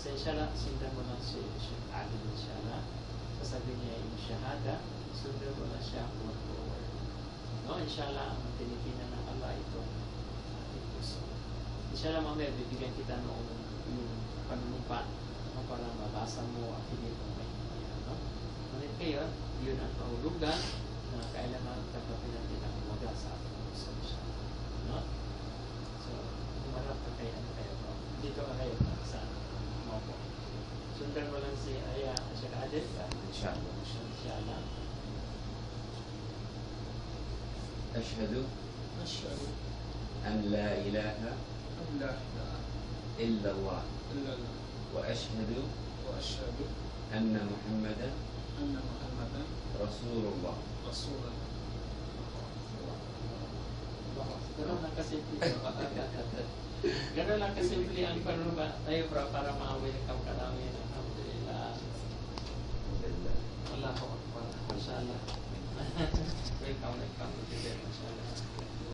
So inshallah, sundan mo lang si Sheikh Ali inshallah. Sasabihin niya yung shahada, sundan mo lang siya word for word. No, inshallah, ang tinitingnan ng Allah ito ating puso. Inshallah, mamaya bibigyan kita noong yung panunumpa para mabasa mo at hindi mo maintindihan. No? Ngunit kayo, yun ang kahulugan na kailangan tanggapin natin ang umaga sa ating puso inshallah. No? So, umarap ka kayo, dito ka kayo sa Mopo. Sundan mo lang si Aya Sheikh Adil. Inshallah. Inshallah. أشهد أشهد أن لا إله أن لا إله إلا الله إلا الله وأشهد وأشهد أن محمدا أن محمدا رسول الله. رسول الله. Ganun lang kasimple. Ganun lang kasimple ang panunumpa tayo para ma-welcome ka namin. Alhamdulillah. Allahu Akbar. Mashallah.